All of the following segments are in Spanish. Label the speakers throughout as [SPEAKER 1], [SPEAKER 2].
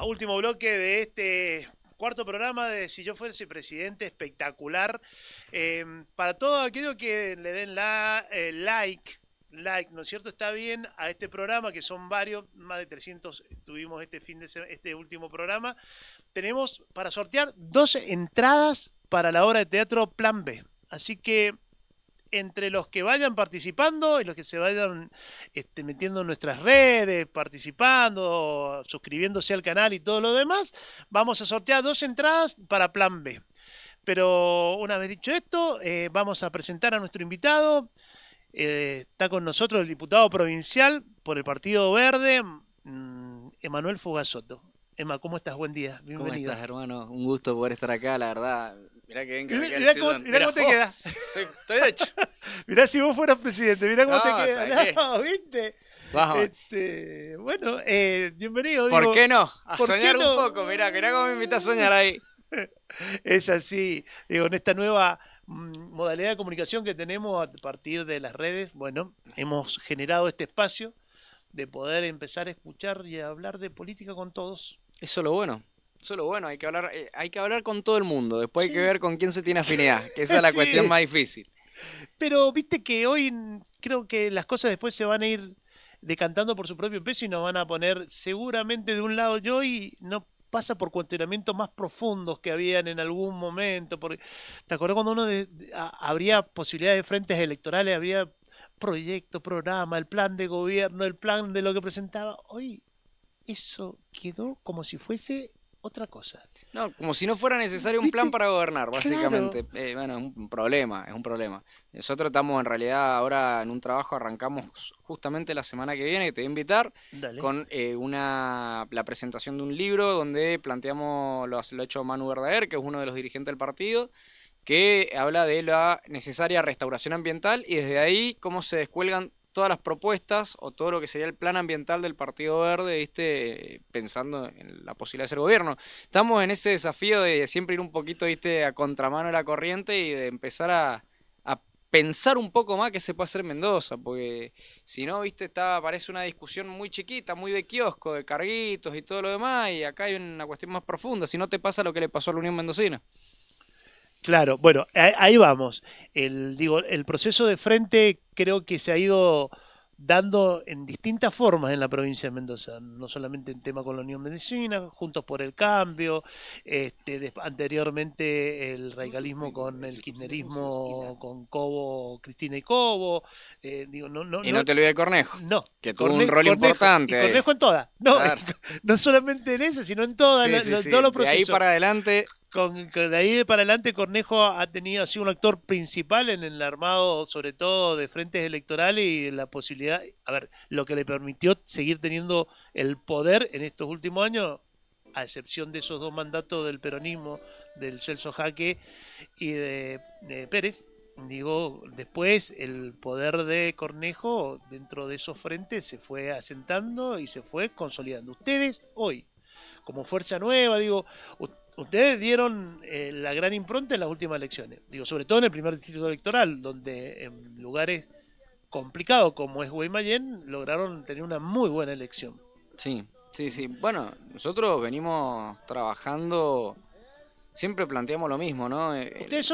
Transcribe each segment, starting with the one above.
[SPEAKER 1] Último bloque de este cuarto programa de Si yo fuese presidente, espectacular. Para todos aquellos que le den like, ¿no es cierto? Está bien a este programa, que son varios, más de 300 tuvimos este último programa. Tenemos para sortear 12 entradas para la obra de teatro Plan B. Así que entre los que vayan participando y los que se vayan metiendo en nuestras redes, participando, suscribiéndose al canal y todo lo demás, vamos a sortear 2 entradas para Plan B. Pero una vez dicho esto, vamos a presentar a nuestro invitado. Está con nosotros el diputado provincial por el Partido Verde, Emanuel Fugasoto. Emma, ¿cómo estás? Buen día,
[SPEAKER 2] ¿Cómo
[SPEAKER 1] bienvenido.
[SPEAKER 2] estás, hermano? Un gusto poder estar acá, la verdad. Mirá que bien que me queda el
[SPEAKER 1] Mirá
[SPEAKER 2] sillón.
[SPEAKER 1] mirá cómo te queda.
[SPEAKER 2] Estoy hecho.
[SPEAKER 1] Mirá si vos fueras presidente, mirá cómo te
[SPEAKER 2] No,
[SPEAKER 1] queda.
[SPEAKER 2] ¿sabes qué?
[SPEAKER 1] No, ¿viste?
[SPEAKER 2] Vamos.
[SPEAKER 1] Bueno, bienvenido,
[SPEAKER 2] ¿Por
[SPEAKER 1] digo.
[SPEAKER 2] qué no? A
[SPEAKER 1] ¿Por qué
[SPEAKER 2] soñar un
[SPEAKER 1] no?
[SPEAKER 2] poco, mirá cómo me invitas a soñar ahí.
[SPEAKER 1] Es así, digo, en esta nueva modalidad de comunicación que tenemos a partir de las redes, bueno, hemos generado este espacio de poder empezar a escuchar y a hablar de política con todos.
[SPEAKER 2] Eso es lo bueno. Eso es lo bueno, hay que hablar con todo el mundo. Después hay que
[SPEAKER 1] Sí,
[SPEAKER 2] ver con quién se tiene afinidad, que esa es la
[SPEAKER 1] así
[SPEAKER 2] cuestión más
[SPEAKER 1] es.
[SPEAKER 2] difícil.
[SPEAKER 1] Pero viste que hoy creo que las cosas después se van a ir decantando por su propio peso y nos van a poner seguramente de un lado yo y no pasa por cuestionamientos más profundos que habían en algún momento. Porque, ¿te acuerdas cuando habría posibilidades de frentes electorales, habría proyecto, programa, el plan de gobierno, el plan de lo que presentaba? Hoy eso quedó como si fuese otra cosa.
[SPEAKER 2] No, como si no fuera necesario un plan
[SPEAKER 1] ¿Viste?
[SPEAKER 2] para gobernar,
[SPEAKER 1] Claro.
[SPEAKER 2] básicamente. Bueno, es un problema, es un problema. Nosotros estamos en realidad ahora en un trabajo, arrancamos justamente la semana que viene, que te voy a invitar,
[SPEAKER 1] Dale.
[SPEAKER 2] con la presentación de un libro donde planteamos, lo ha hecho Manu Verdaguer, que es uno de los dirigentes del partido, que habla de la necesaria restauración ambiental y desde ahí cómo se descuelgan todas las propuestas o todo lo que sería el plan ambiental del Partido Verde, ¿viste? Pensando en la posibilidad de ser gobierno. Estamos en ese desafío de siempre ir un poquito, ¿viste? A contramano de la corriente y de empezar a pensar un poco más qué se puede hacer en Mendoza, porque si no, ¿viste? Parece una discusión muy chiquita, muy de kiosco, de carguitos y todo lo demás, y acá hay una cuestión más profunda, si no te pasa lo que le pasó a la Unión Mendocina.
[SPEAKER 1] Claro, bueno, ahí vamos. El proceso de frente creo que se ha ido dando en distintas formas en la provincia de Mendoza, no solamente en tema con la Unión Medicina, Juntos por el Cambio, anteriormente el radicalismo con el kirchnerismo, con Cobo, Cristina y Cobo, digo,
[SPEAKER 2] Y no te olvides de Cornejo,
[SPEAKER 1] no,
[SPEAKER 2] que tuvo un rol
[SPEAKER 1] Cornejo, y
[SPEAKER 2] importante ahí.
[SPEAKER 1] Cornejo en todas, no,
[SPEAKER 2] Claro.
[SPEAKER 1] no solamente en ese, sino en todas,
[SPEAKER 2] Sí, sí,
[SPEAKER 1] todos
[SPEAKER 2] sí.
[SPEAKER 1] los
[SPEAKER 2] De ahí
[SPEAKER 1] procesos
[SPEAKER 2] para adelante,
[SPEAKER 1] de ahí para adelante Cornejo ha sido un actor principal en el armado, sobre todo de frentes electorales y la posibilidad, a ver, lo que le permitió seguir teniendo el poder en estos últimos años, a excepción de esos 2 mandatos del peronismo, del Celso Jaque y de Pérez. Digo, después el poder de Cornejo dentro de esos frentes se fue asentando y se fue consolidando. Ustedes hoy, como fuerza nueva, digo, ustedes dieron la gran impronta en las últimas elecciones, digo, sobre todo en el primer distrito electoral, donde en lugares complicados como es Guaymallén lograron tener una muy buena elección.
[SPEAKER 2] sí, sí, sí. Bueno, nosotros venimos trabajando, siempre planteamos lo mismo, ¿no?
[SPEAKER 1] Ustedes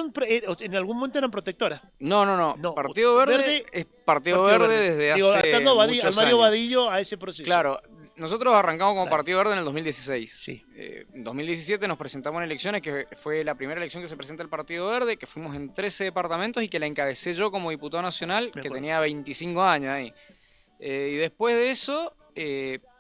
[SPEAKER 1] en algún momento eran protectoras.
[SPEAKER 2] No, no, no.
[SPEAKER 1] No,
[SPEAKER 2] Partido Verde
[SPEAKER 1] Verde,
[SPEAKER 2] es Partido
[SPEAKER 1] Partido
[SPEAKER 2] Verde
[SPEAKER 1] Verde.
[SPEAKER 2] desde
[SPEAKER 1] Digo,
[SPEAKER 2] hace
[SPEAKER 1] atando al
[SPEAKER 2] muchos
[SPEAKER 1] Mario
[SPEAKER 2] años.
[SPEAKER 1] Vadillo a ese proceso.
[SPEAKER 2] Claro, nosotros arrancamos como
[SPEAKER 1] Dale.
[SPEAKER 2] Partido Verde en el 2016.
[SPEAKER 1] Sí,
[SPEAKER 2] En 2017 nos presentamos en elecciones, que fue la primera elección que se presenta el Partido Verde, que fuimos en 13 departamentos y que la encabecé yo como diputado nacional,
[SPEAKER 1] me
[SPEAKER 2] que
[SPEAKER 1] acuerdo.
[SPEAKER 2] tenía 25 años ahí. Y después de eso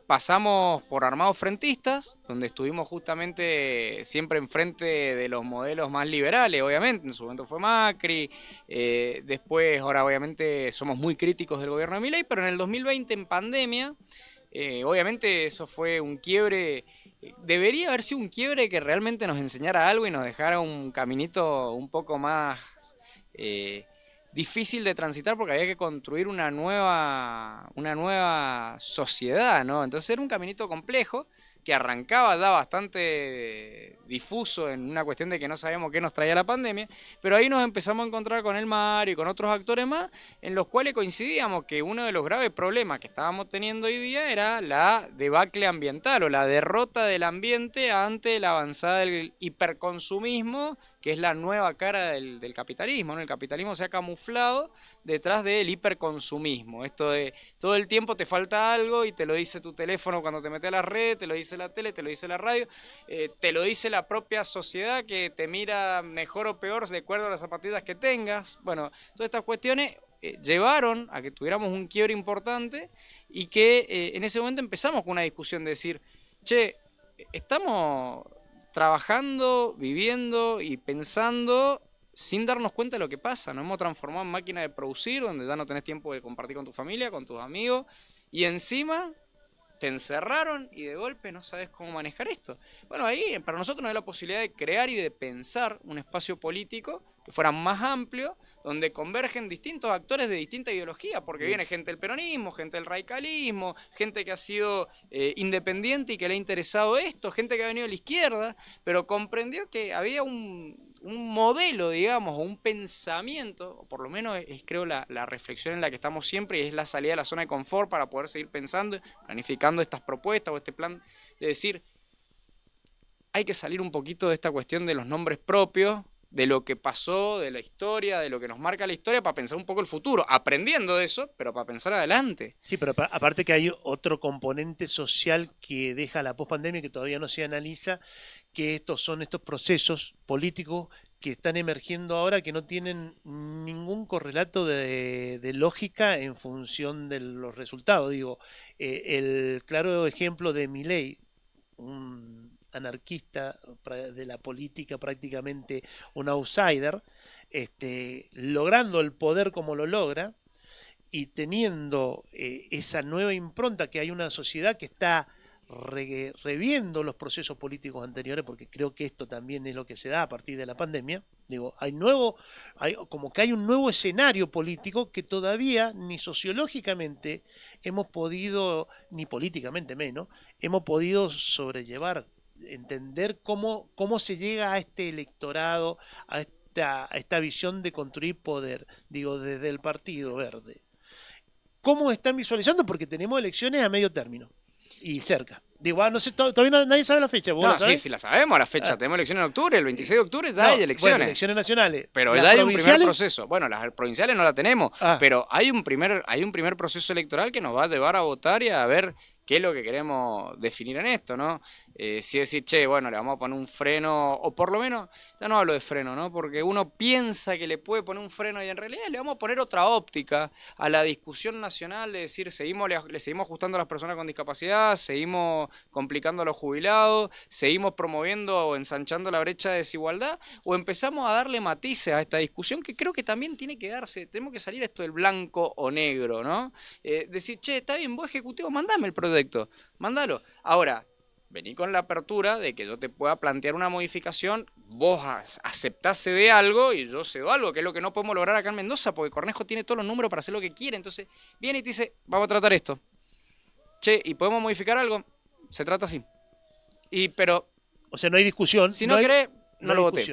[SPEAKER 2] pasamos por armados frentistas, donde estuvimos justamente siempre enfrente de los modelos más liberales, obviamente. En su momento fue Macri, después ahora obviamente somos muy críticos del gobierno de Milei, pero en el 2020 en pandemia, obviamente eso fue un quiebre. Debería haber sido un quiebre que realmente nos enseñara algo y nos dejara un caminito un poco más eh, difícil de transitar porque había que construir una nueva sociedad, ¿no? Entonces era un caminito complejo que arrancaba ya bastante difuso en una cuestión de que no sabíamos qué nos traía la pandemia, pero ahí nos empezamos a encontrar con el Mario y con otros actores más, en los cuales coincidíamos que uno de los graves problemas que estábamos teniendo hoy día era la debacle ambiental o la derrota del ambiente ante la avanzada del hiperconsumismo, que es la nueva cara del capitalismo, ¿no? El capitalismo se ha camuflado detrás del hiperconsumismo, esto de todo el tiempo te falta algo y te lo dice tu teléfono cuando te metes a la red, te lo dice la tele, te lo dice la radio, te lo dice la propia sociedad que te mira mejor o peor de acuerdo a las zapatillas que tengas. Bueno, todas estas cuestiones llevaron a que tuviéramos un quiebre importante y que en ese momento empezamos con una discusión de decir, che, estamos trabajando, viviendo y pensando sin darnos cuenta de lo que pasa. Nos hemos transformado en máquina de producir, donde ya no tenés tiempo de compartir con tu familia, con tus amigos, y encima te encerraron y de golpe no sabes cómo manejar esto. Bueno, ahí para nosotros nos da la posibilidad de crear y de pensar un espacio político que fuera más amplio, donde convergen distintos actores de distinta ideología, porque viene gente del peronismo, gente del radicalismo, gente que ha sido independiente y que le ha interesado esto, gente que ha venido de la izquierda, pero comprendió que había un modelo, digamos, o un pensamiento, o por lo menos es creo la reflexión en la que estamos siempre, y es la salida de la zona de confort para poder seguir pensando, planificando estas propuestas o este plan, de decir, hay que salir un poquito de esta cuestión de los nombres propios, de lo que pasó, de la historia, de lo que nos marca la historia, para pensar un poco el futuro, aprendiendo de eso, pero para pensar adelante.
[SPEAKER 1] Sí, pero aparte que hay otro componente social que deja la pospandemia que todavía no se analiza, que son estos procesos políticos que están emergiendo ahora que no tienen ningún correlato de lógica en función de los resultados. Digo, el claro ejemplo de Milei, un anarquista de la política, prácticamente un outsider, logrando el poder como lo logra y teniendo esa nueva impronta que hay una sociedad que está reviendo los procesos políticos anteriores, porque creo que esto también es lo que se da a partir de la pandemia. Digo, como que hay un nuevo escenario político que todavía ni sociológicamente hemos podido, ni políticamente menos, hemos podido sobrellevar, entender cómo se llega a este electorado, a esta visión de construir poder, digo, desde el Partido Verde. ¿Cómo están visualizando? Porque tenemos elecciones a medio término y cerca. Digo, no sé, todavía nadie sabe la fecha. ¿Vos
[SPEAKER 2] No,
[SPEAKER 1] la sabés?
[SPEAKER 2] sí la sabemos, la fecha. Tenemos elecciones en octubre, el 26 de octubre ya hay elecciones.
[SPEAKER 1] Bueno, elecciones nacionales.
[SPEAKER 2] Pero
[SPEAKER 1] ¿Las
[SPEAKER 2] ya hay un primer
[SPEAKER 1] provinciales?
[SPEAKER 2] proceso. Bueno, las provinciales no la tenemos, pero hay un primer proceso electoral que nos va a llevar a votar y a ver qué es lo que queremos definir en esto, ¿no? Si decir, che, bueno, le vamos a poner un freno, o por lo menos, ya no hablo de freno, ¿no? Porque uno piensa que le puede poner un freno y en realidad le vamos a poner otra óptica a la discusión nacional de decir, le seguimos ajustando a las personas con discapacidad, seguimos complicando a los jubilados, seguimos promoviendo o ensanchando la brecha de desigualdad, o empezamos a darle matices a esta discusión que creo que también tiene que darse, tenemos que salir esto del blanco o negro, ¿no? Decir, che, está bien, vos ejecutivo, mandame el proyecto, mandalo. Ahora, vení con la apertura de que yo te pueda plantear una modificación, vos aceptás de algo y yo cedo algo, que es lo que no podemos lograr acá en Mendoza, porque Cornejo tiene todos los números para hacer lo que quiere, entonces viene y te dice, vamos a tratar esto. Che, ¿y podemos modificar algo? Se trata así. Pero
[SPEAKER 1] o sea, no hay discusión.
[SPEAKER 2] Si no querés, no lo voté.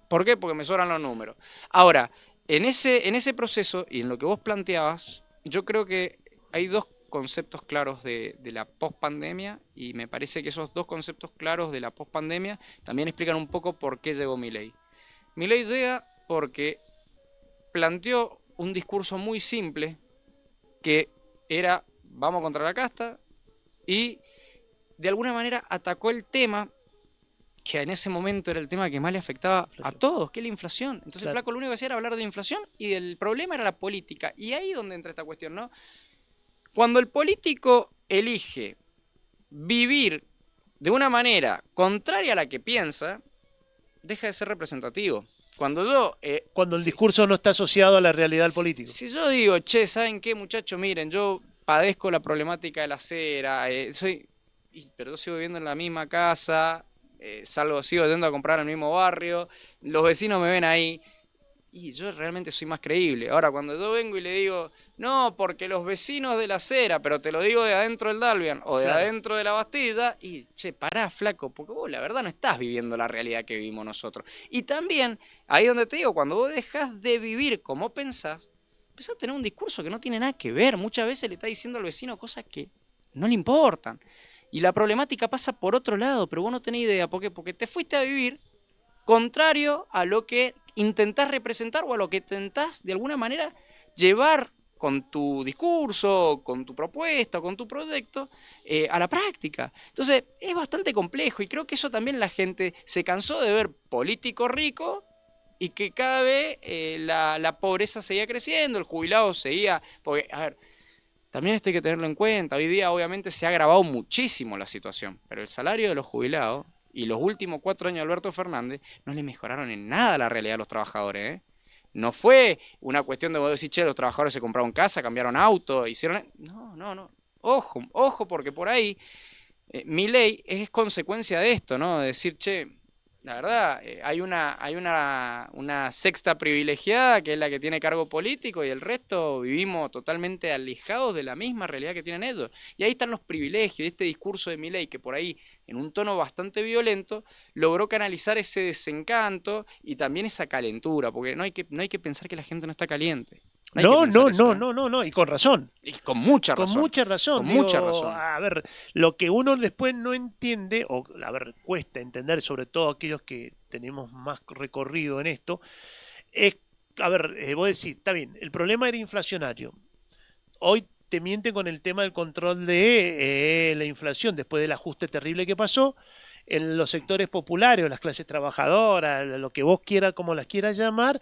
[SPEAKER 2] ¿Por qué? Porque me sobran los números. Ahora, en ese proceso y en lo que vos planteabas, yo creo que hay dos conceptos claros de la pospandemia y me parece que esos dos conceptos claros de la pospandemia también explican un poco por qué llegó Milei. Milei llega porque planteó un discurso muy simple que era vamos contra la casta y de alguna manera atacó el tema que en ese momento era el tema que más le afectaba a todos, que es la inflación. Entonces claro. Flaco lo único que hacía era hablar de la inflación y el problema era la política. Y ahí es donde entra esta cuestión, ¿no? Cuando el político elige vivir de una manera contraria a la que piensa, deja de ser representativo. Cuando
[SPEAKER 1] el discurso no está asociado a la realidad del político.
[SPEAKER 2] Si yo digo, che, ¿saben qué, muchachos? Miren, yo padezco la problemática de la acera, pero yo sigo viviendo en la misma casa, sigo yendo a comprar en el mismo barrio, los vecinos me ven ahí. y yo realmente soy más creíble. Ahora, cuando yo vengo y le digo, no, porque los vecinos de la acera, pero te lo digo de adentro del Dalvian o de adentro de la Bastida, y che, pará, flaco, porque vos la verdad no estás viviendo la realidad que vivimos nosotros. Y también, ahí donde te digo, cuando vos dejás de vivir como pensás, empezás a tener un discurso que no tiene nada que ver. Muchas veces le estás diciendo al vecino cosas que no le importan. Y la problemática pasa por otro lado, pero vos no tenés idea. ¿Por qué? Porque te fuiste a vivir contrario a lo que intentás representar o a lo que intentás de alguna manera llevar con tu discurso, con tu propuesta, con tu proyecto, a la práctica. Entonces es bastante complejo y creo que eso también la gente se cansó de ver políticos ricos y que cada vez la pobreza seguía creciendo, el jubilado seguía... Porque, a ver, también esto hay que tenerlo en cuenta. Hoy día obviamente se ha agravado muchísimo la situación, pero el salario de los jubilados y los últimos 4 años de Alberto Fernández no le mejoraron en nada la realidad de los trabajadores, ¿eh? No fue una cuestión de vos decir, che, los trabajadores se compraron casa, cambiaron auto, hicieron... No, no, no. Ojo, ojo, porque por ahí Milei es consecuencia de esto, ¿no? De decir, che, la verdad, hay una sexta privilegiada que es la que tiene cargo político y el resto vivimos totalmente alejados de la misma realidad que tienen ellos. Y ahí están los privilegios, y este discurso de Milei que por ahí, en un tono bastante violento, logró canalizar ese desencanto y también esa calentura, porque no hay que pensar que la gente no está caliente.
[SPEAKER 1] No, no, no, no, no, no, y con razón.
[SPEAKER 2] Y con mucha razón.
[SPEAKER 1] Con mucha razón.
[SPEAKER 2] Con
[SPEAKER 1] digo,
[SPEAKER 2] mucha razón.
[SPEAKER 1] A ver, lo que uno después no entiende, o a ver, cuesta entender, sobre todo aquellos que tenemos más recorrido en esto, es, a ver, vos decís, está bien, el problema era inflacionario. Hoy te mienten con el tema del control de la inflación, después del ajuste terrible que pasó en los sectores populares, o las clases trabajadoras, lo que vos quieras, como las quieras llamar,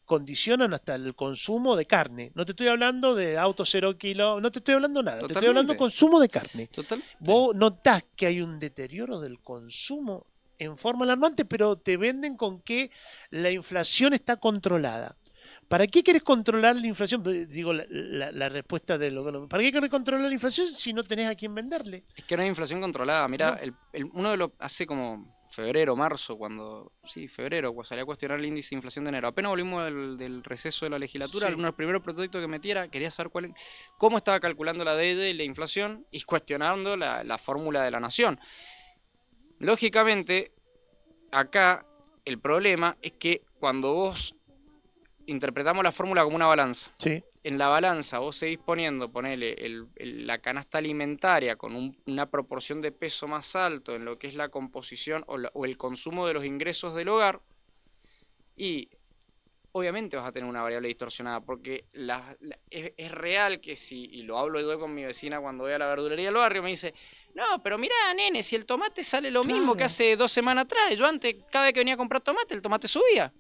[SPEAKER 1] condicionan hasta el consumo de carne. No te estoy hablando de autos 0 kilos, no te estoy hablando nada,
[SPEAKER 2] Totalmente.
[SPEAKER 1] te estoy hablando de consumo de carne.
[SPEAKER 2] Totalmente.
[SPEAKER 1] Vos notás que hay un deterioro del consumo en forma alarmante, pero te venden con que la inflación está controlada. ¿Para qué querés controlar la inflación? Digo, la respuesta de ¿para qué querés controlar la inflación si no tenés a quién venderle?
[SPEAKER 2] Es que no hay inflación controlada. Mirá,
[SPEAKER 1] No.
[SPEAKER 2] uno de los hace como febrero, marzo, febrero, cuando salía a cuestionar el índice de inflación de enero. Apenas volvimos del receso de la legislatura,
[SPEAKER 1] Sí.
[SPEAKER 2] uno de los primeros proyectos que metiera, quería saber cómo estaba calculando la deuda y la inflación y cuestionando la fórmula de la nación. Lógicamente, acá el problema es que cuando vos interpretamos la fórmula como una balanza,
[SPEAKER 1] Sí.
[SPEAKER 2] en la balanza vos seguís poniendo, ponele, la canasta alimentaria con una proporción de peso más alto en lo que es la composición o el consumo de los ingresos del hogar, y obviamente vas a tener una variable distorsionada, porque es real que y lo hablo yo con mi vecina cuando voy a la verdulería del barrio, me dice, no, pero mirá, nene, si el tomate sale lo mismo que hace 2 semanas atrás, yo antes, cada vez que venía a comprar tomate, el tomate subía.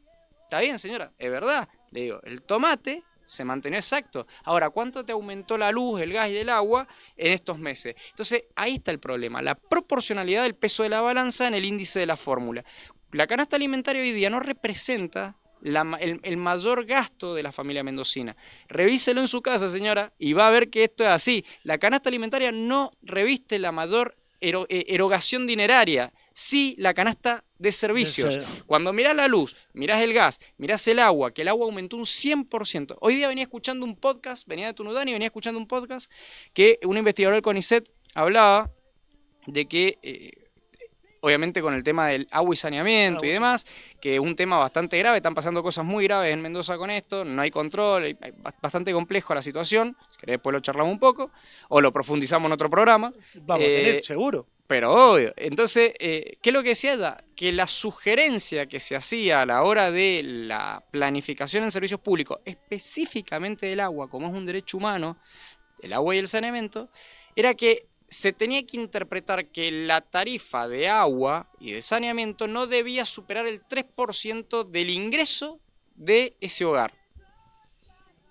[SPEAKER 2] Está bien, señora, es verdad. Le digo, el tomate se mantenía exacto. Ahora, ¿cuánto te aumentó la luz, el gas y el agua en estos meses? Entonces, ahí está el problema, la proporcionalidad del peso de la balanza en el índice de la fórmula. La canasta alimentaria hoy día no representa el mayor gasto de la familia mendocina. Revíselo en su casa, señora, y va a ver que esto es así. La canasta alimentaria no reviste la mayor erogación dineraria, sí la canasta de servicios. Cuando mirás la luz, mirás el gas, mirás el agua, que el agua aumentó un 100%. Hoy día venía escuchando un podcast, venía de Tunudán y venía escuchando un podcast que un investigador del CONICET hablaba de que, obviamente con el tema del agua y saneamiento y demás, que es un tema bastante grave, están pasando cosas muy graves en Mendoza con esto, no hay control, es bastante complejo la situación, si querés después lo charlamos un poco, o lo profundizamos en otro programa.
[SPEAKER 1] Vamos a tener, seguro.
[SPEAKER 2] Pero obvio. Entonces, ¿qué es lo que decía ella? Que la sugerencia que se hacía a la hora de la planificación en servicios públicos, específicamente del agua, como es un derecho humano, el agua y el saneamiento, era que se tenía que interpretar que la tarifa de agua y de saneamiento no debía superar el 3% del ingreso de ese hogar.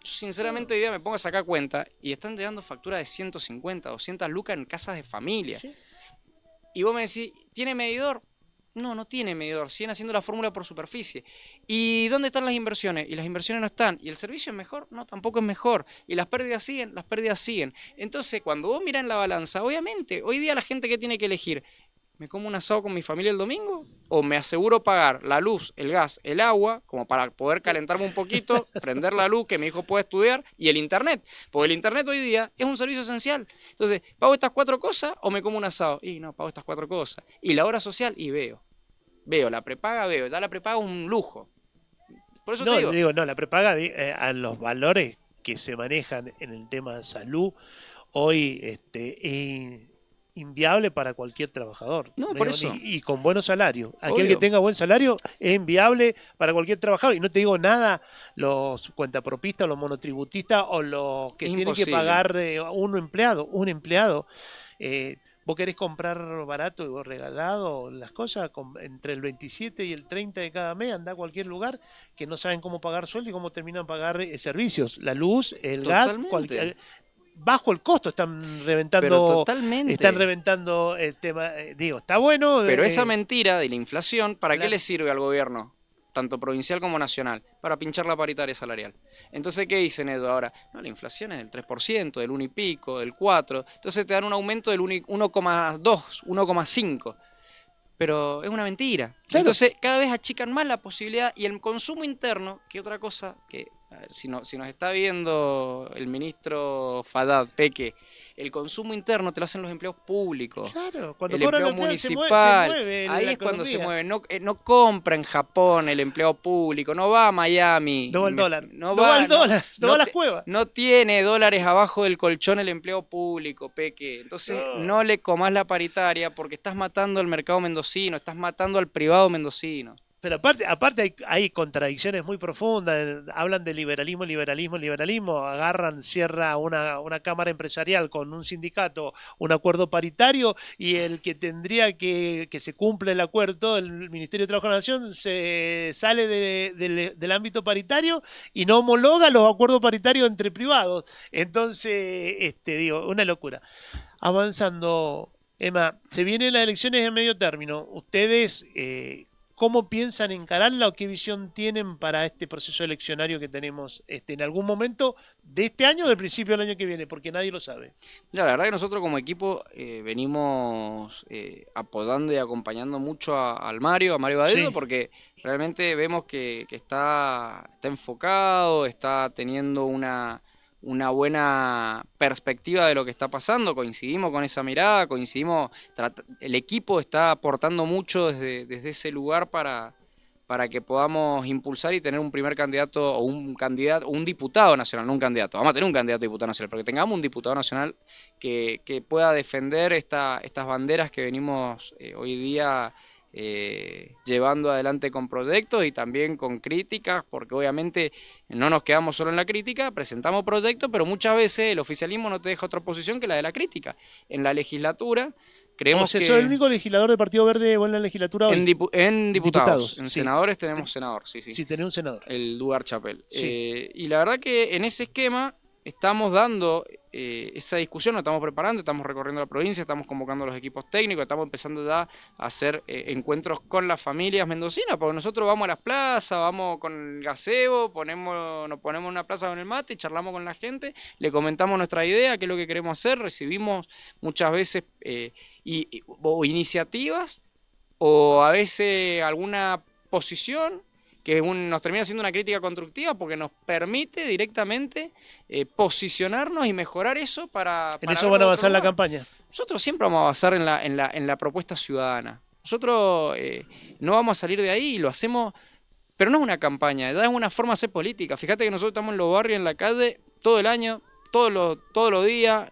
[SPEAKER 2] Yo sinceramente hoy día me pongo a sacar cuenta y están llegando facturas de 150, 200 lucas en casas de familia. ¿Sí? Y vos me decís, ¿tiene medidor? No, no tiene medidor, siguen haciendo la fórmula por superficie. ¿Y dónde están las inversiones? Y las inversiones no están. ¿Y el servicio es mejor? No, tampoco es mejor. ¿Y las pérdidas siguen? Las pérdidas siguen. Entonces, cuando vos mirás en la balanza, obviamente, hoy día la gente que tiene que elegir, ¿Me como un asado con mi familia el domingo? ¿O me aseguro pagar la luz, el gas, el agua, como para poder calentarme un poquito, prender la luz, que mi hijo pueda estudiar, y el internet? Porque el internet hoy día es un servicio esencial. Entonces, ¿pago estas 4 cosas o me como un asado? Y no, pago estas 4 cosas. Y la hora social, y veo. Veo, la prepaga, veo. Ya la prepaga es un lujo. Por eso te
[SPEAKER 1] No,
[SPEAKER 2] digo,
[SPEAKER 1] digo, no, la prepaga a los valores que se manejan en el tema de salud hoy es inviable para cualquier trabajador.
[SPEAKER 2] no,
[SPEAKER 1] No
[SPEAKER 2] por
[SPEAKER 1] digo,
[SPEAKER 2] eso,
[SPEAKER 1] y con buenos salarios. Aquel que
[SPEAKER 2] obvio,
[SPEAKER 1] tenga buen salario es inviable para cualquier trabajador. Y no te digo nada los cuentapropistas, los monotributistas o los que
[SPEAKER 2] es
[SPEAKER 1] tienen que
[SPEAKER 2] imposible.
[SPEAKER 1] pagar un empleado. Vos querés comprar barato o regalado las cosas entre el 27 y el 30 de cada mes, anda a cualquier lugar que no saben cómo pagar sueldo y cómo terminan pagar servicios. La luz, el gas,
[SPEAKER 2] Totalmente.
[SPEAKER 1] bajo el costo
[SPEAKER 2] Pero
[SPEAKER 1] están
[SPEAKER 2] totalmente.
[SPEAKER 1] reventando el tema. Digo, está bueno,
[SPEAKER 2] Pero esa mentira de la inflación, ¿para qué le
[SPEAKER 1] claro,
[SPEAKER 2] sirve al gobierno? Tanto provincial como nacional, para pinchar la paritaria salarial. Entonces, ¿qué dicen Edu ahora? No, la inflación es del 3%, del 1 y pico, del 4. Entonces te dan un aumento del 1,2, 1,5. Pero es una mentira.
[SPEAKER 1] claro.
[SPEAKER 2] Entonces, cada vez achican más la posibilidad y el consumo interno, que otra cosa que, a ver, si nos está viendo el ministro Fadad, Peque, el consumo interno te lo hacen los empleos públicos,
[SPEAKER 1] Claro, cuando
[SPEAKER 2] el
[SPEAKER 1] cobran el
[SPEAKER 2] empleo
[SPEAKER 1] empleo se
[SPEAKER 2] municipal.
[SPEAKER 1] mueve
[SPEAKER 2] Ahí
[SPEAKER 1] la
[SPEAKER 2] es cuando se
[SPEAKER 1] economía.
[SPEAKER 2] mueve. No, no compra en Japón el empleo público, no va a Miami,
[SPEAKER 1] No va el dólar.
[SPEAKER 2] no
[SPEAKER 1] No va
[SPEAKER 2] va,
[SPEAKER 1] el dólar. No va a las cuevas.
[SPEAKER 2] no tiene dólares abajo del colchón el empleo público, Peque. Entonces,
[SPEAKER 1] No.
[SPEAKER 2] no le comas la paritaria porque estás matando al mercado mendocino, estás matando al privado mendocino.
[SPEAKER 1] Pero aparte hay contradicciones muy profundas. Hablan de liberalismo, liberalismo, liberalismo. Agarran, cierra una cámara empresarial con un sindicato, un acuerdo paritario, y el que tendría que se cumpla el acuerdo, el Ministerio de Trabajo de la Nación, se sale del ámbito paritario y no homologa los acuerdos paritarios entre privados. Entonces, digo, una locura. Avanzando, Emma, se vienen las elecciones en medio término. ¿Ustedes cómo piensan encararla o qué visión tienen para este proceso eleccionario que tenemos en algún momento de este año o del principio del año que viene? Porque nadie lo sabe.
[SPEAKER 2] Ya, la verdad que nosotros como equipo venimos apoyando y acompañando mucho a Mario Badedo,
[SPEAKER 1] Sí,
[SPEAKER 2] porque realmente vemos que está enfocado, está teniendo una buena perspectiva de lo que está pasando, coincidimos con esa mirada, coincidimos, el equipo está aportando mucho desde ese lugar para que podamos impulsar y tener un primer candidato o un candidato, un diputado nacional, no un candidato, vamos a tener un candidato a diputado nacional, pero que tengamos un diputado nacional que pueda defender estas banderas que venimos hoy día llevando adelante con proyectos y también con críticas, porque obviamente no nos quedamos solo en la crítica, presentamos proyectos, pero muchas veces el oficialismo no te deja otra posición que la de la crítica. En la legislatura
[SPEAKER 1] o
[SPEAKER 2] creemos
[SPEAKER 1] sea, soy el
[SPEAKER 2] que
[SPEAKER 1] único legislador del Partido Verde en la legislatura hoy.
[SPEAKER 2] en diputados,
[SPEAKER 1] Diputados,
[SPEAKER 2] en
[SPEAKER 1] sí.
[SPEAKER 2] senadores tenemos senador, sí, sí,
[SPEAKER 1] Sí, tener un senador.
[SPEAKER 2] el Duar Chapel.
[SPEAKER 1] Sí.
[SPEAKER 2] Y la verdad que en ese esquema estamos dando esa discusión, nos estamos preparando, estamos recorriendo la provincia, estamos convocando a los equipos técnicos, estamos empezando ya a hacer encuentros con las familias mendocinas, porque nosotros vamos a las plazas, vamos con el gazebo, nos ponemos en una plaza con el mate, charlamos con la gente, le comentamos nuestra idea, qué es lo que queremos hacer, recibimos muchas veces o iniciativas o a veces alguna posición que nos termina siendo una crítica constructiva porque nos permite directamente posicionarnos y mejorar eso
[SPEAKER 1] En
[SPEAKER 2] para
[SPEAKER 1] eso van
[SPEAKER 2] verlo
[SPEAKER 1] a
[SPEAKER 2] de otro
[SPEAKER 1] basar la
[SPEAKER 2] lugar.
[SPEAKER 1] campaña.
[SPEAKER 2] Nosotros siempre vamos a basar en la propuesta ciudadana. Nosotros no vamos a salir de ahí y lo hacemos, pero no es una campaña, es una forma de hacer política. Fíjate que nosotros estamos en los barrios, en la calle, todo el año, todos los días,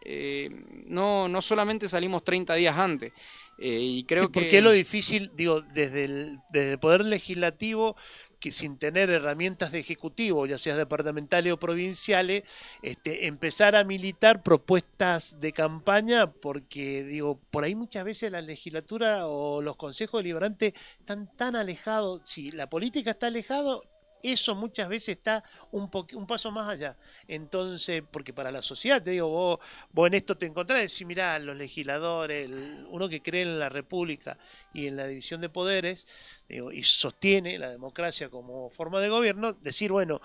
[SPEAKER 2] no solamente salimos 30 días antes. Y
[SPEAKER 1] Sí,
[SPEAKER 2] creo
[SPEAKER 1] porque es lo
[SPEAKER 2] que
[SPEAKER 1] difícil, digo, desde el Poder Legislativo, que sin tener herramientas de ejecutivo, ya sea departamentales o provinciales, empezar a militar propuestas de campaña, porque, digo, por ahí muchas veces la legislatura o los consejos deliberantes están tan alejados, si la política está alejado, eso muchas veces está un paso más allá. Entonces, porque para la sociedad, te digo, vos en esto te encontrás, decís, mirá, los legisladores, uno que cree en la república y en la división de poderes, digo, y sostiene la democracia como forma de gobierno, decir, bueno,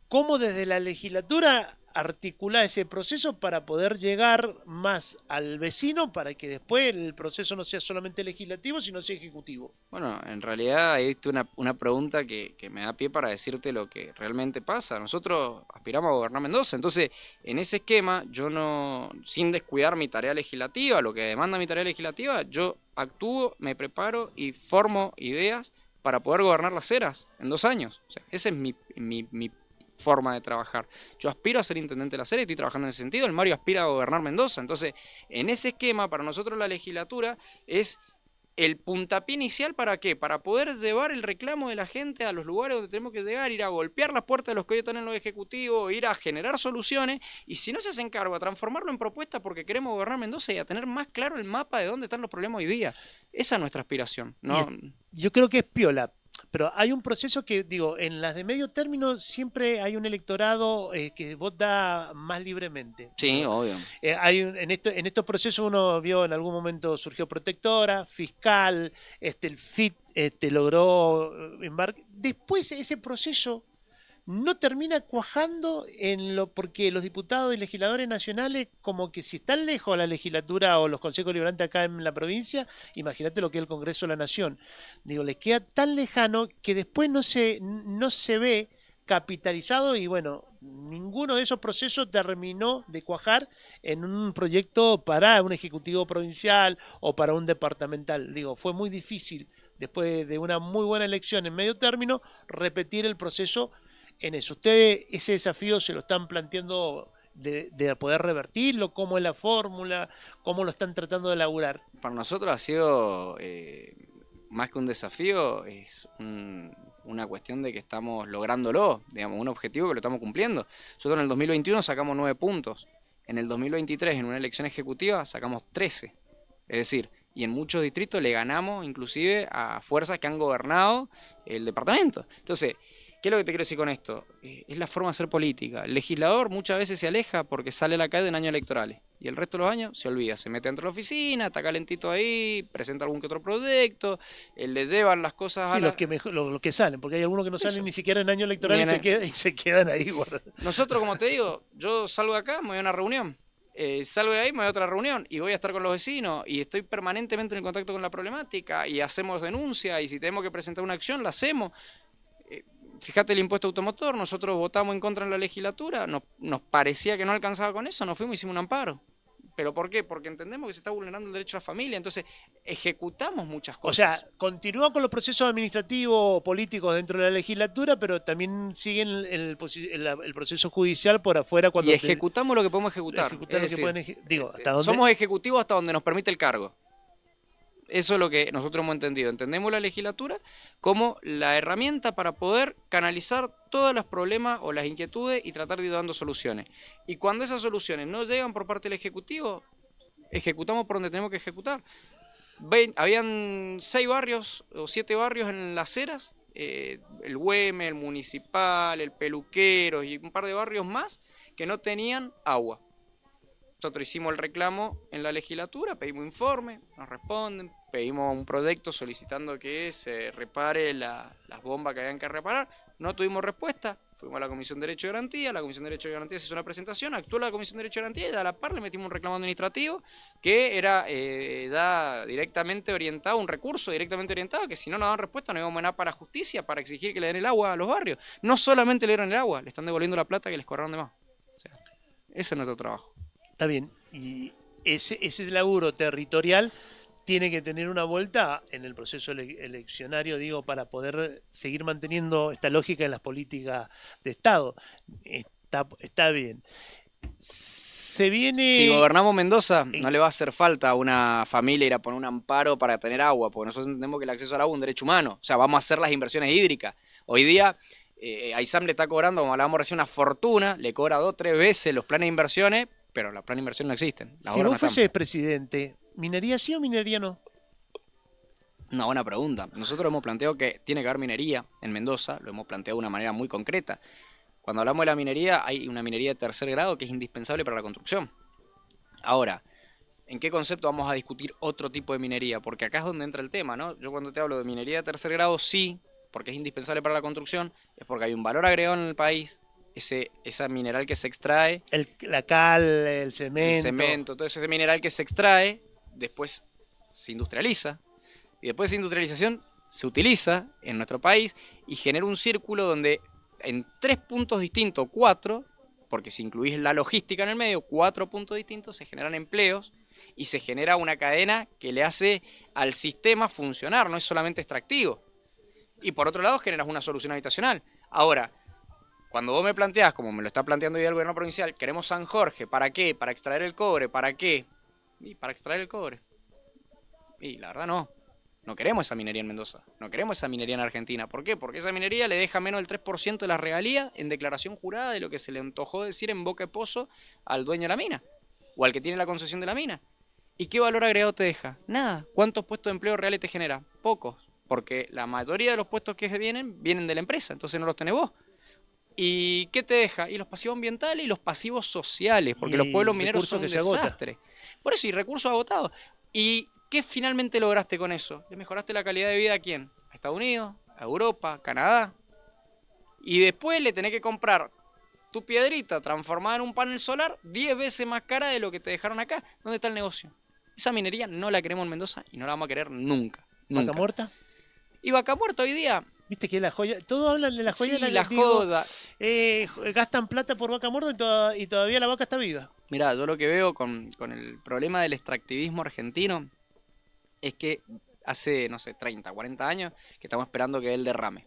[SPEAKER 1] ¿cómo desde la legislatura articular ese proceso para poder llegar más al vecino para que después el proceso no sea solamente legislativo, sino sea ejecutivo?
[SPEAKER 2] Bueno, en realidad hay una pregunta que me da pie para decirte lo que realmente pasa. Nosotros aspiramos a gobernar Mendoza, entonces en ese esquema yo no, sin descuidar mi tarea legislativa, lo que demanda mi tarea legislativa, yo actúo, me preparo y formo ideas para poder gobernar Las Heras en 2 años. O sea, esa es mi forma de trabajar. Yo aspiro a ser intendente de Las Heras y estoy trabajando en ese sentido. El Mario aspira a gobernar Mendoza. Entonces, en ese esquema, para nosotros la legislatura es el puntapié inicial. ¿Para qué? Para poder llevar el reclamo de la gente a los lugares donde tenemos que llegar, ir a golpear las puertas de los que hoy están en los ejecutivos, ir a generar soluciones, y si no se hacen cargo, a transformarlo en propuestas porque queremos gobernar Mendoza y a tener más claro el mapa de dónde están los problemas hoy día. Esa es nuestra aspiración. No,
[SPEAKER 1] Yo creo que es piola. Pero hay un proceso que, digo, en las de medio término siempre hay un electorado que vota más libremente.
[SPEAKER 2] sí,
[SPEAKER 1] Digo,
[SPEAKER 2] obvio.
[SPEAKER 1] en estos procesos uno vio en algún momento surgió protectora, fiscal, el FIT logró embarcar. Después ese proceso no termina cuajando porque los diputados y legisladores nacionales, como que si están lejos la legislatura o los consejos liberantes acá en la provincia, imagínate lo que es el Congreso de la Nación. Digo, les queda tan lejano que después no se ve capitalizado y bueno, ninguno de esos procesos terminó de cuajar en un proyecto para un ejecutivo provincial o para un departamental. Digo, fue muy difícil después de una muy buena elección en medio término repetir el proceso en eso. ¿Ustedes ese desafío se lo están planteando de poder revertirlo? ¿Cómo es la fórmula? ¿Cómo lo están tratando de elaborar?
[SPEAKER 2] Para nosotros ha sido más que un desafío, es una cuestión de que estamos lográndolo, digamos, un objetivo que lo estamos cumpliendo. Nosotros en el 2021 sacamos 9 puntos, en el 2023 en una elección ejecutiva sacamos 13, es decir, y en muchos distritos le ganamos inclusive a fuerzas que han gobernado el departamento. Entonces, ¿qué es lo que te quiero decir con esto? Es la forma de hacer política. El legislador muchas veces se aleja porque sale a la calle en años electorales. Y el resto de los años se olvida. Se mete dentro de la oficina, está calentito ahí, presenta algún que otro proyecto, le llevan las cosas
[SPEAKER 1] Sí,
[SPEAKER 2] a la...
[SPEAKER 1] los que salen, porque hay algunos que no salen
[SPEAKER 2] Eso.
[SPEAKER 1] ni siquiera en año electoral
[SPEAKER 2] Ni
[SPEAKER 1] y
[SPEAKER 2] en el-
[SPEAKER 1] se quedan ahí guardados.
[SPEAKER 2] Nosotros, como te digo, yo salgo de acá, me voy a una reunión. Salgo de ahí, me voy a otra reunión y voy a estar con los vecinos y estoy permanentemente en contacto con la problemática y hacemos denuncias y si tenemos que presentar una acción, la hacemos. Fíjate el impuesto automotor, nosotros votamos en contra en la legislatura, nos parecía que no alcanzaba con eso, nos fuimos y hicimos un amparo. ¿Pero por qué? Porque entendemos que se está vulnerando el derecho a la familia, entonces ejecutamos muchas
[SPEAKER 1] O
[SPEAKER 2] cosas.
[SPEAKER 1] sea, continúan con los procesos administrativos políticos dentro de la legislatura, pero también siguen el proceso judicial por afuera
[SPEAKER 2] Y
[SPEAKER 1] cuando
[SPEAKER 2] ejecutamos lo que podemos ejecutar.
[SPEAKER 1] ejecutan lo
[SPEAKER 2] Es
[SPEAKER 1] que
[SPEAKER 2] decir,
[SPEAKER 1] pueden digo, ¿hasta dónde?
[SPEAKER 2] somos ejecutivos hasta donde nos permite el cargo. Eso es lo que nosotros hemos entendido. Entendemos la legislatura como la herramienta para poder canalizar todos los problemas o las inquietudes y tratar de ir dando soluciones. Y cuando esas soluciones no llegan por parte del Ejecutivo, ejecutamos por donde tenemos que ejecutar. Habían 6 barrios o 7 barrios en Las Heras, el Güemes, el Municipal, el Peluquero y un par de barrios más que no tenían agua. Nosotros hicimos el reclamo en la legislatura, pedimos informe, nos responden, pedimos un proyecto solicitando que se repare las bombas que habían que reparar, no tuvimos respuesta, fuimos a la Comisión de Derecho y Garantía, la Comisión de Derecho y Garantía se hizo una presentación, actuó la Comisión de Derecho y Garantía y a la par le metimos un reclamo administrativo que era directamente orientado, un recurso directamente orientado, que si no nos dan respuesta nos íbamos a mandar para justicia para exigir que le den el agua a los barrios. No solamente le dieron el agua, le están devolviendo la plata que les cobraron de más. O sea, ese es nuestro trabajo.
[SPEAKER 1] Está bien. Y ese laburo territorial tiene que tener una vuelta en el proceso eleccionario, digo, para poder seguir manteniendo esta lógica en las políticas de Estado. Está bien. Se viene...
[SPEAKER 2] Si gobernamos Mendoza, no le va a hacer falta a una familia ir a poner un amparo para tener agua, porque nosotros entendemos que el acceso al agua es un derecho humano. O sea, vamos a hacer las inversiones hídricas. Hoy día, AISAM le está cobrando, como hablábamos recién, una fortuna, le cobra 2 o 3 veces los planes de inversiones, pero los planes de inversión no existen.
[SPEAKER 1] Si vos fueses presidente, ¿minería sí o minería no?
[SPEAKER 2] Una buena pregunta. Nosotros hemos planteado que tiene que haber minería en Mendoza, lo hemos planteado de una manera muy concreta. Cuando hablamos de la minería, hay una minería de tercer grado que es indispensable para la construcción. Ahora, ¿en qué concepto vamos a discutir otro tipo de minería? Porque acá es donde entra el tema, ¿no? Yo cuando te hablo de minería de tercer grado, sí, porque es indispensable para la construcción, es porque hay un valor agregado en el país, esa mineral que se extrae,
[SPEAKER 1] La cal, el
[SPEAKER 2] el
[SPEAKER 1] cemento.
[SPEAKER 2] cemento, todo ese mineral que se extrae, después se industrializa. Y después de esa industrialización se utiliza en nuestro país y genera un círculo donde en 3 puntos distintos, 4, porque si incluís la logística en el medio, 4 puntos distintos, se generan empleos y se genera una cadena que le hace al sistema funcionar, no es solamente extractivo. Y por otro lado generas una solución habitacional. Ahora, cuando vos me planteás, como me lo está planteando hoy el gobierno provincial, queremos San Jorge, ¿para qué? ¿Para extraer el cobre? ¿Para qué? Y para extraer el cobre. Y la verdad no. No queremos esa minería en Mendoza. No queremos esa minería en Argentina. ¿Por qué? Porque esa minería le deja menos del 3% de la regalía en declaración jurada de lo que se le antojó decir en boca de pozo al dueño de la mina. O al que tiene la concesión de la mina. ¿Y qué valor agregado te deja? Nada. ¿Cuántos puestos de empleo reales te genera? Pocos. Porque la mayoría de los puestos que vienen de la empresa. Entonces no los tenés vos. ¿Y qué te deja? Y los pasivos ambientales y los pasivos sociales. Porque los pueblos mineros son un desastre. Por eso, y recursos agotados. ¿Y qué finalmente lograste con eso? ¿Le mejoraste la calidad de vida a quién? ¿A Estados Unidos? ¿A Europa? ¿A Canadá? Y después le tenés que comprar tu piedrita transformada en un panel solar 10 veces más cara de lo que te dejaron acá. ¿Dónde está el negocio? Esa minería no la queremos en Mendoza y no la vamos a querer nunca.
[SPEAKER 1] ¿Vaca muerta?
[SPEAKER 2] Y Vaca Muerta hoy día...
[SPEAKER 1] Viste que la joya, todos hablan de la joya.
[SPEAKER 2] Sí, la joda.
[SPEAKER 1] Gastan plata por vaca muerta y todavía la vaca está viva.
[SPEAKER 2] Mirá, yo lo que veo con el problema del extractivismo argentino es que hace, no sé, 30, 40 años que estamos esperando que dé el derrame.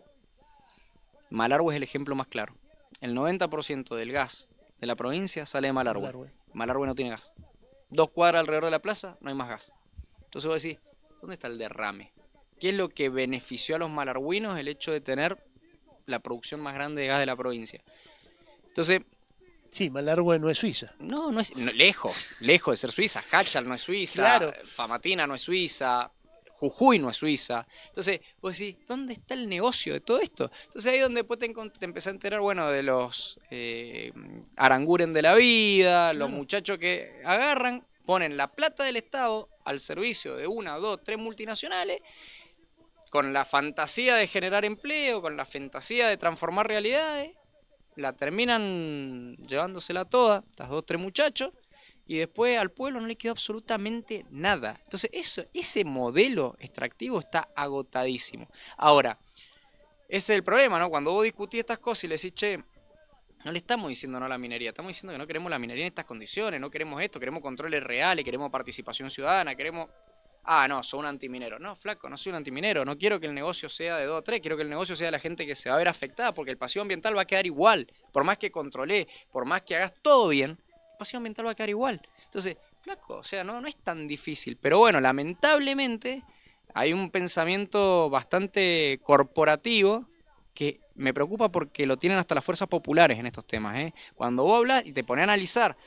[SPEAKER 2] Malargüe es el ejemplo más claro. El 90% del gas de la provincia sale de Malargüe. Malargüe no tiene gas. 2 cuadras alrededor de la plaza no hay más gas. Entonces vos decís, ¿dónde está el derrame? ¿Qué es lo que benefició a los malargüinos el hecho de tener la producción más grande de gas de la provincia? Entonces...
[SPEAKER 1] Sí, Malargüe no es Suiza.
[SPEAKER 2] No es lejos de ser Suiza. Hachal no es Suiza,
[SPEAKER 1] claro.
[SPEAKER 2] Famatina no es Suiza, Jujuy no es Suiza. Entonces, vos decís, ¿dónde está el negocio de todo esto? Entonces ahí es donde después te empezás a enterar, bueno, de los Aranguren de la vida, claro. Los muchachos que agarran, ponen la plata del Estado al servicio de 1, 2, 3 multinacionales, con la fantasía de generar empleo, con la fantasía de transformar realidades, la terminan llevándosela toda, estas 2, 3 muchachos, y después al pueblo no le quedó absolutamente nada. Entonces ese modelo extractivo está agotadísimo. Ahora, ese es el problema, ¿no? Cuando vos discutís estas cosas y le decís, che, no le estamos diciendo no a la minería, estamos diciendo que no queremos la minería en estas condiciones, no queremos esto, queremos controles reales, queremos participación ciudadana, queremos... Ah, no, soy un antiminero. No, flaco, no soy un antiminero. No quiero que el negocio sea de 2 o 3. Quiero que el negocio sea de la gente que se va a ver afectada. Porque el pasivo ambiental va a quedar igual. Por más que controlé, por más que hagas todo bien, el pasivo ambiental va a quedar igual. Entonces, flaco, o sea, no es tan difícil. Pero bueno, lamentablemente hay un pensamiento bastante corporativo que me preocupa porque lo tienen hasta las fuerzas populares en estos temas, ¿eh? Cuando vos hablas y te pones a analizar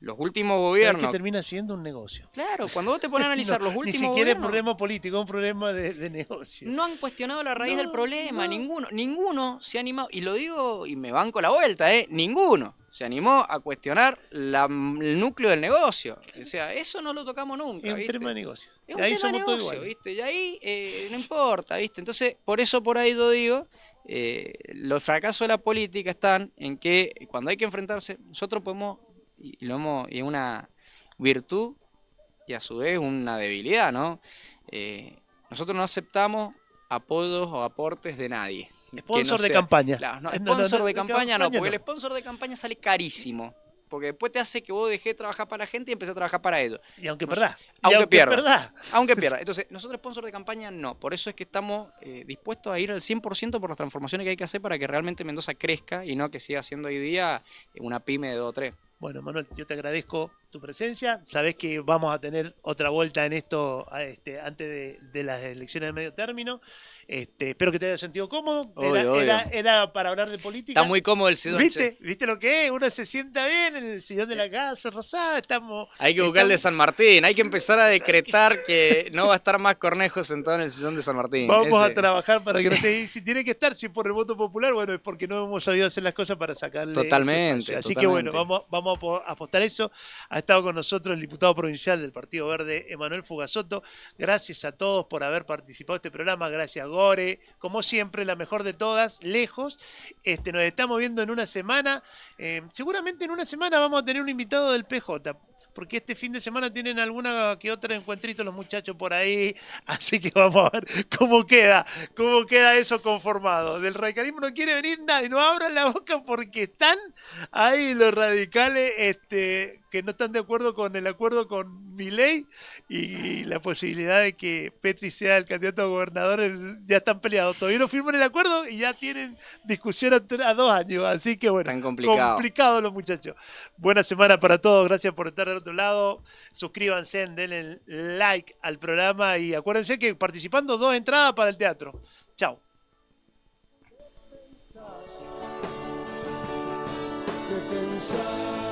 [SPEAKER 2] los últimos gobiernos...
[SPEAKER 1] ¿Sabes que termina siendo un negocio?
[SPEAKER 2] Claro, cuando vos te pones a analizar los últimos gobiernos...
[SPEAKER 1] Ni siquiera es problema político, es un problema de negocio.
[SPEAKER 2] No han cuestionado la raíz del problema, ninguno se ha animado, y lo digo y me banco la vuelta, ninguno se animó a cuestionar el núcleo del negocio. O sea, eso no lo tocamos nunca.
[SPEAKER 1] Es un tema de negocio.
[SPEAKER 2] Es un tema de negocio, ¿viste? Y ahí no importa, ¿viste? Entonces, por ahí lo digo, los fracasos de la política están en que cuando hay que enfrentarse, nosotros podemos... Y es una virtud y a su vez una debilidad, ¿no? Nosotros no aceptamos apoyos o aportes de nadie.
[SPEAKER 1] Sponsor de campaña.
[SPEAKER 2] Claro, no, sponsor de campaña no, porque el sponsor de campaña sale carísimo. Porque después te hace que vos dejés de trabajar para la gente y empecés a trabajar para ellos.
[SPEAKER 1] Y aunque perdás.
[SPEAKER 2] Aunque pierda. Entonces, nosotros sponsor de campaña no. Por eso es que estamos dispuestos a ir al 100% por las transformaciones que hay que hacer para que realmente Mendoza crezca y no que siga siendo hoy día una pyme de 2 o 3.
[SPEAKER 1] Bueno, Manuel, yo te agradezco tu presencia. Sabés que vamos a tener otra vuelta en esto antes de las elecciones de medio término. Espero que te haya sentido cómodo. Era para hablar de política.
[SPEAKER 2] Está muy cómodo el sillón.
[SPEAKER 1] ¿Viste lo que es? Uno se sienta bien en el sillón de la casa rosada.
[SPEAKER 2] Hay que buscar el de San Martín. Hay que empezar a decretar que no va a estar más Cornejo sentado en el sillón de San Martín.
[SPEAKER 1] Vamos a trabajar para que no esté. Si tiene que estar, si por el voto popular, bueno, es porque no hemos sabido hacer las cosas para sacarle.
[SPEAKER 2] Totalmente.
[SPEAKER 1] Así que bueno, vamos vamos a apostar eso. Ha estado con nosotros el diputado provincial del Partido Verde, Emanuel Fugasoto. Gracias a todos por haber participado en este programa. Gracias, Gore. Como siempre, la mejor de todas, lejos. Nos estamos viendo en una semana. Seguramente en una semana vamos a tener un invitado del PJ. Porque este fin de semana tienen alguna que otra encuentrito los muchachos por ahí, así que vamos a ver cómo queda eso conformado. Del radicalismo no quiere venir nadie, no abran la boca porque están ahí los radicales que no están de acuerdo con el acuerdo con Milei y la posibilidad de que Petri sea el candidato a gobernador, ya están peleados. Todavía no firman el acuerdo y ya tienen discusión a 2 años, así que bueno,
[SPEAKER 2] Tan complicado
[SPEAKER 1] los muchachos. Buena semana para todos, gracias por estar del otro lado. Suscríbanse, denle like al programa y acuérdense que participando 2 entradas para el teatro. Chao.
[SPEAKER 3] De pensar